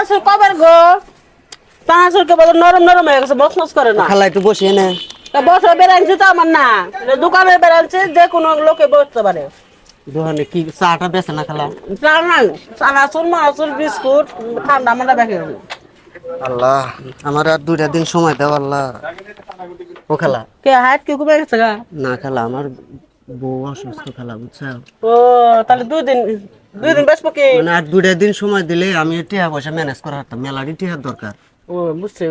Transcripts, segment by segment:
চানাচুর কবার গো চানাচুর কে বলে নরম নরম হয়ে গেছে বসনস করে না খালা একটু বসিয়ে নে বসে বেড়াইছে তো আমার না দোকানে বেড়াইছে যে কোনো লোকে বসতে পারে দোকানে কি চাটা বেছে না খালা চা নাই চানাচুর মানাচুর বিস্কুট ঠান্ডা মান্ডা বেঁকে আল্লাহ আমার আর 2টা দিন সময় দাও আল্লাহ ও খালা কে হাত কি কমে গেছে গা না খালা আমার বউ অসুস্থ খালা বুঝছো ও তাহলে দুই দিন বেসবো কি মানে আর 2টা দিন সময় দিলে আমি টাকা পয়সা ম্যানেজ করা হারতাম মেলারই টাকার দরকার ও বুঝছি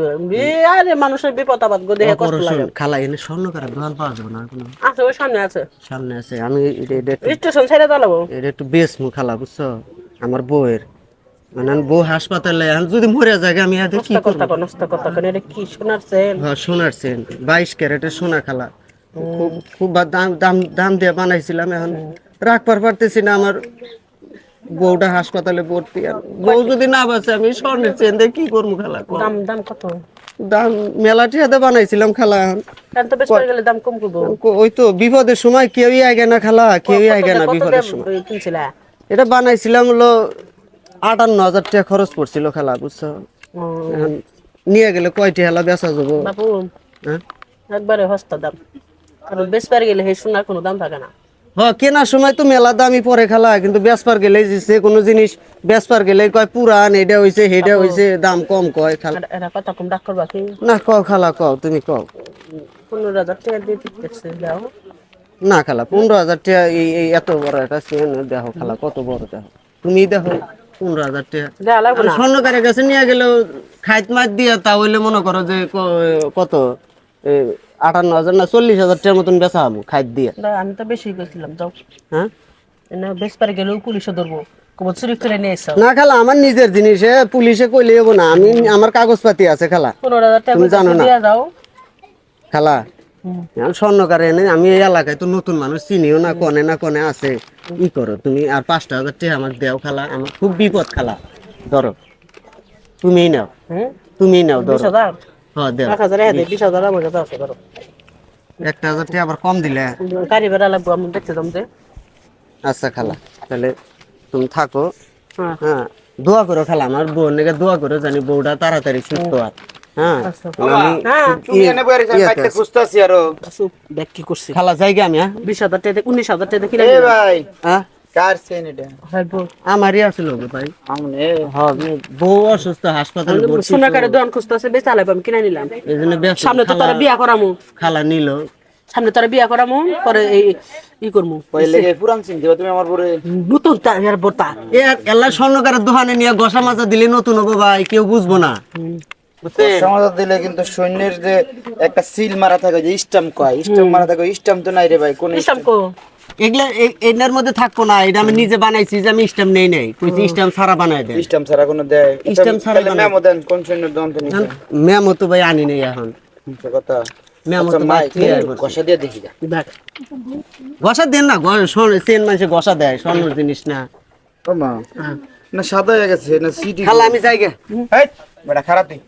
আরে মানুষের বিপদ আপদ গো দেখে কষ্ট লাগে খালা এনে স্বর্ণকারের দোকান পাওয়া যাবে না কোনো আছে ওই সামনে আছে সামনে আছে আমি স্টেশন ছেড়ে চালাবো এটা একটু বেসমু খালা বুঝছো আমার বউয়ের মানে আমি বউ হাসপাতালে এখন যদি মরে যায় আমি আর কি করব নষ্ট কথা কেন এটা কি শোনার চেন হ্যাঁ সোনার চেন 22 ক্যারেটের সোনা খালা খুব খুব দাম দাম দাম দিয়ে বানাইছিলাম এখন রাখবার পারতেছি না আমার বউটা হাসপাতালে ভর্তি আর বউ যদি না বাঁচে আমি স্বর্ণের চেন দিয়ে কি করবো খালা দাম দাম কত দাম মেলাটি হাতে বানাইছিলাম খালা কেন তো বেশ পড়ে গেলে দাম কম করবো ওই তো বিপদের সময় কেউই আগে না খালা কেউই আগে না বিপদের সময় কিনছিলা এটা বানাইছিলাম হলো 58,000 টাকা খরচ পড়ছিল খালা বুঝছো এখন নিয়ে গেলে কয়টি হেলা বেচা যাবো বাবু হ্যাঁ একবারে হস্তা দাম কারণ বেশ পারে গেলে সেই সোনার কোনো দাম থাকে না হ্যাঁ কেনার সময় তো মেলা দামি পরে খালা কিন্তু বেচপার গেলে যে কোনো জিনিস বেচপার গেলে কয় পুরান এটা হইছে হেটা হইছে দাম কম কয় খালা এটা কথা কম ডাক করবা কি না কও খালা কও তুমি কও 15,000 টাকা দিয়ে দিতেছে যাও না খালা 15,000 টাকা এই এত বড় একটা চেন দেখো খালা কত বড় দেখো তুমি দেখো 15,000 টাকা দেয়া লাগবে না স্বর্ণকারের কাছে নিয়ে গেলেও খাইত মাছ দিয়ে তা হইলে মনে করো যে কত 58,000 না 40,000 টাকার মতন বেচা আমি খাইত দিয়ে আমি তো বেশি গেছিলাম যাও হ্যাঁ এনে বেশ পারে গেলেও পুলিশে ধরবো কবর চুরি করে নিয়ে এসো না খালা আমার নিজের জিনিস পুলিশে কইলে হবো না আমি আমার কাগজপাতি আছে খালা 15,000 টাকা তুমি জানো না দিয়ে যাও খালা স্বর্ণকারে এনে আমি এই এলাকায় তো নতুন মানুষ চিনিও না কনে আছে ই করো তুমি আর 5,000 টাকা আমার দেও খালা আমার খুব বিপদ খালা ধরো তুমিই নাও তুমিই নাও ধরো 20,000 হ্যাঁ দেও 1,000 টাকা দিয়ে 20,000 আমার কাছে আছে ধরো 1,000 টাকা আবার কম দিলে গাড়ি ভাড়া লাগবে আমি দেখতে দাম দে আচ্ছা খালা তাহলে তুমি থাকো হ্যাঁ হ্যাঁ দোয়া করো খালা আমার বোন নাকি দোয়া করো জানি বউটা তাড়াতাড়ি সুস্থ হয় হ্যাঁ তুমি এনে বইরে যাই বাইতে খুঁজতাছি আরো দেখ কি করছিস খালা যাইগে আমি 20,000 টাকা 19,000 টাকা কিনে এ ভাই হ্যাঁ কার চেন এটা হ্যাঁ বল আমারই আসলে গো ভাই আমনে হ্যাঁ বউ অসুস্থ হাসপাতালে ভর্তি সোনা কারে দোকান খুঁজতেছে বেচা লাগবে আমি কিনে নিলাম এই জন্য ব্যবসা সামনে তো তোরা বিয়া করামু খালা নিল সামনে তোরা বিয়া করামু পরে এই ই করমু কইলে গে পুরান চিন দিবা তুমি আমার পরে নতুন তার ইয়ার বর্তা এলা স্বর্ণকারের দোকানে নিয়ে গসা মাজা দিলে নতুন হবো ভাই কেউ বুঝবো না সমাজ দিলে কিন্তু সৈন্যের যে একটা সিল মারা থাকে যে স্টাম্প কয় স্টাম্প মারা থাকে স্টাম্প তো নাই রে ভাই কোন ইসলাম কো এগুলা এটার মধ্যে থাকবো না এটা আমি নিজে বানাইছি যে আমি স্ট্যাম্প নেই নাই কইছি স্ট্যাম্প সারা বানাই দেয় স্টাম্প ছাড়া কোনো দেয় স্টাম্প ছাড়া তাহলে মেমো দেন কোন সৈন্যের দম তো নিছে মেমো তো ভাই আনি নাই এখন আচ্ছা কথা মেমো আচ্ছা তো মাই ভাই কষা দিয়ে দেখি যা দেখ গসা দেন না সেন মানুষে গসা দেয় স্বর্ণের জিনিস না ও মা না সাদা হয়ে গেছে না সিটি খালা আমি যাই গে এই বড় খারাপ তুই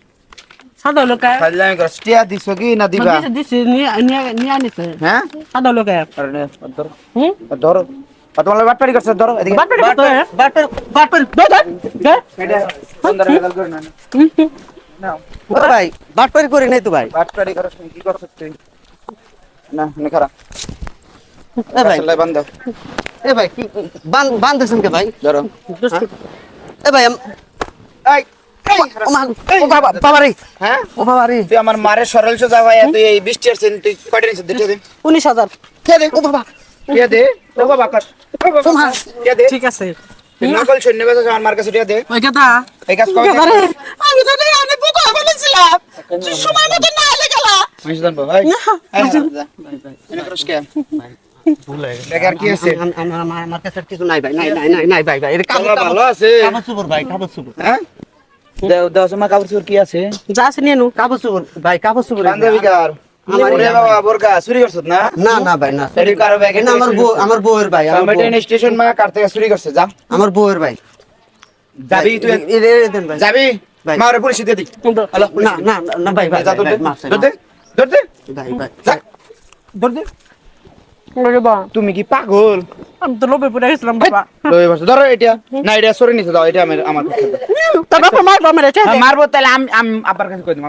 সাদা লোকে খাইলে আমি স্টিয়া দিছো কি না দিবা দিছি নিয়ে আনিছে হ্যাঁ সাদা লোকে আরে নে ধরো ধরো তোমার বাটপাড়ি করছ ধরো এদিকে বাটপার এটা সুন্দর মেডাল করে না নাও ভাই বাটপারি করি নাই তো ভাই বাটপাড়ি করছ কি করছ তুই না নে খারাপ এ ভাই আসলে বান্ধব এ ভাই কি বান্ধেছেন কে ভাই ধরো এ ভাই এই ও বাবা রে হ্যাঁ ও বাবা রে তুই আমার মারে সরল সোজা ভাই তুই এই 20 এর চেন তুই কয়টা নিছিস দেখে দে 19,000 কে দে ও বাবা কে দে ও বাবা কাট কে দে ঠিক আছে তুই নকল সৈন্য বেচা আমার মার কাছে দিয়ে দে ওই কথা এই কাজ কর আমি তো আমি বোকা বলেছিলাম সময় মতো না এলে গেলা মাইজ দান ভাই এনে করস কে দেখার কি আছে আমার কাছে কিছু নাই ভাই নাই ভাই ভাই এটা ভালো আছে কাগজ সুবর ভাই কাগজ সুবর হ্যাঁ দাও সময় কাপড় চোর কি আছে যা আছে নিয়ে নু কাগজ সুবর ভাই কাগজ সুবর বান্ধবী কার আমার রে বাবা বোরকা চুরি করছত না না না ভাই না চুরি কারো ব্যাগে এটা আমার বউয়ের ভাই মেট্রো স্টেশন মা কার থেকে চুরি করছে যা আমার বউয়ের ভাই যাবি তুই দেন ভাই যাবি ভাই। মারে পুলিশ দিয়ে দি হ্যালো না না না ভাই ভাই যা ধরতে মাফ চাই, ধরতে ধরতে ভাই ভাই যা ধরতে বাবা তুমি কি পাগল? আমি তো লোভে পড়ে গেছিলাম বাবা লয়ে বসো, ধরো এটা, না এটা সরে নিতে দাও, এটা আমার কাছে দাও। তোর বাবা মারবো আমার এটা মারবো তাহলে আমি আব্বার কাছে কই দিই,